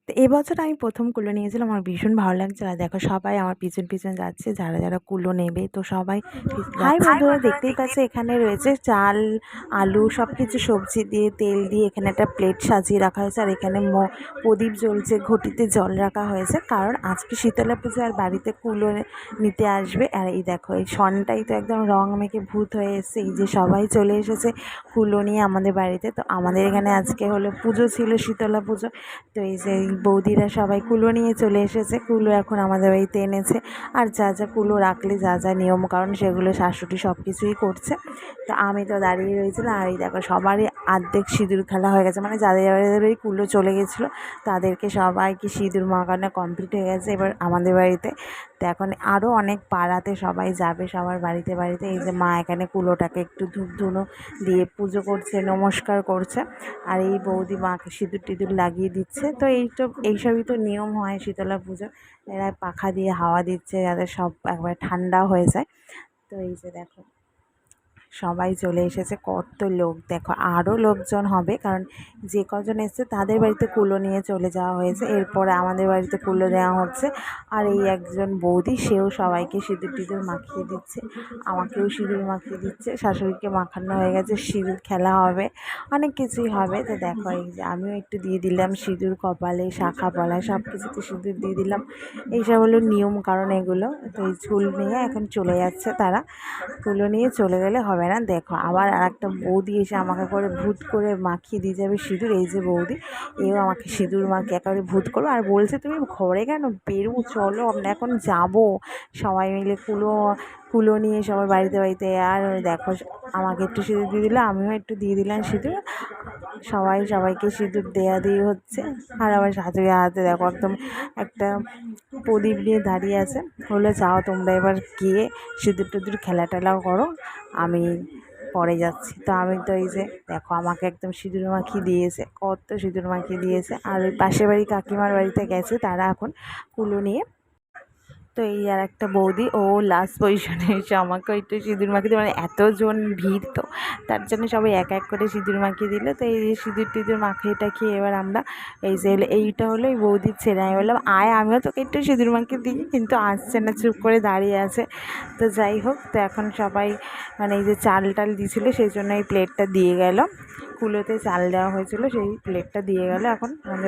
তো এবছর আমি প্রথম কুলো নিয়েছিলাম, আমার ভীষণ ভালো লাগছে। আর দেখো সবাই আমার পিছন পিছন যাচ্ছে, যারা যারা কুলো নেবে। তো সবাই হাই বন্ধুরা, দেখতেই পাচ্ছে এখানে রয়েছে চাল, আলু, সব কিছু সবজি দিয়ে, তেল দিয়ে এখানে একটা প্লেট সাজিয়ে রাখা হয়েছে। আর এখানে প্রদীপ জ্বলছে, ঘটিতে জল রাখা হয়েছে, কারণ আজকে শীতলা পুজো আর বাড়িতে কুলো নিতে আসবে। আর এই দেখো এই সনটাই তো একদম রং মেখে ভূত হয়ে এসেছে। এই যে সবাই চলে এসেছে কুলো নিয়ে আমাদের বাড়িতে। তো আমাদের এখানে আজকে হলো পুজো ছিল, শীতলা পুজো। তো এই যে বৌদিরা সবাই কুলো নিয়ে চলে এসেছে, কুলো এখন আমাদের বাড়িতে এনেছে। আর যা যা কুলো রাখলে যা যা নিয়ম কারণ সেগুলো শাশুড়ি সব কিছুই করছে। তো আমি তো দাঁড়িয়ে রয়েছিলাম। আর এই দেখো সবারই অর্ধেক সিঁদুর খেলা হয়ে গেছে, মানে যাদের যাদের বাড়ি কুলো চলে গেছিলো তাদেরকে সবাইকে সিঁদুর মাখানো কমপ্লিট হয়ে গেছে এবার আমাদের বাড়িতে। তো এখন আরও অনেক পাড়াতে সবাই যাবে, সবার বাড়িতে বাড়িতে। এই যে মা এখানে কুলোটাকে একটু ধূপ ধুনো দিয়ে পুজো করছে, নমস্কার করছে। আর এই বৌদি মাকে সিঁদুর টিঁদুর লাগিয়ে দিচ্ছে। তো এইসবই তো নিয়ম হয় শীতলা পুজো। এরা পাখা দিয়ে হাওয়া দিচ্ছে যাতে সব একবার ঠান্ডা হয়ে যায়। তো এই যে দেখো সবাই চলে এসেছে, কত লোক দেখো, আরও লোকজন হবে, কারণ যে কজন এসছে তাদের বাড়িতে কুলো নিয়ে চলে যাওয়া হয়েছে, এরপরে আমাদের বাড়িতে কুলো দেওয়া হচ্ছে। আর এই একজন বৌদি, সেও সবাইকে সিঁদুর টিঁদুর মাখিয়ে দিচ্ছে, আমাকেও সিঁদুর মাখিয়ে দিচ্ছে, শাশুড়িকে মাখানো হয়ে গেছে, সিঁদুর খেলা হবে, অনেক কিছুই হবে। তো দেখো এই যে আমিও একটু দিয়ে দিলাম সিঁদুর, কপালে শাখা পলায় সব কিছুতে সিঁদুর দিয়ে দিলাম। এইসব হলো নিয়ম কারণ এগুলো। তো এই চুল নিয়ে এখন চলে যাচ্ছে তারা, কুলো নিয়ে চলে গেলে হবে না। দেখো আবার আর একটা বৌদি এসে আমাকে করে ভূত করে মাখিয়ে দিয়ে যাবে সিঁদুর। এই যে বৌদি, এও আমাকে সিঁদুর মাখিয়ে একেবারে ভূত করো। আর বলছে তুমি ঘরে কেন, বেরো, চলো আমরা এখন যাবো সবাই মিলে কুলো কুলো নিয়ে সবার বাড়িতে বাড়িতে। আর দেখো আমাকে একটু সিঁদুর দিয়ে দিল, আমিও একটু দিয়ে দিলাম সিঁদুর, সবাই সবাইকে সিঁদুর দেয়া দিয়ে হচ্ছে। আর আবার শাশুড়ি হাতে দেখো একদম একটা প্রদীপ নিয়ে দাঁড়িয়ে আছে, বললো যাও তোমরা এবার গিয়ে সিঁদুর টিঁদুর খেলা টেলাও করো, আমি পরে যাচ্ছি। তো আমি তো এই যে দেখো আমাকে একদম সিঁদুর মাখিয়ে দিয়েছে, কত সিঁদুর মাখিয়ে দিয়েছে। আর ওই পাশের বাড়ি কাকিমার বাড়িতে গেছে তারা এখন কুলো নিয়ে। তো এই আর একটা বৌদি, ও লাস্ট পজিশনে এসে আমাকে একটু সিঁদুর মাখিয়ে দিল, মানে এতজন ভিড়, তো তার জন্য সবাই এক এক করে সিঁদুর মাখিয়ে দিল। তো এই সিঁদুর টিঁদুর মাখিয়ে টাখিয়ে এবার আমরা এই যে এইটা হলো এই বৌদির ছেলে। আমি বললাম আয় আমিও তোকে একটু সিঁদুর মাখিয়ে দিই, কিন্তু আসছে না, চুপ করে দাঁড়িয়ে আছে। তো যাই হোক, তো এখন সবাই মানে এই যে চাল টাল দিয়েছিলো সেই জন্য এই প্লেটটা দিয়ে গেল, কুলোতে চাল দেওয়া হয়েছিল সেই প্লেটটা দিয়ে গেল এখন আমাদের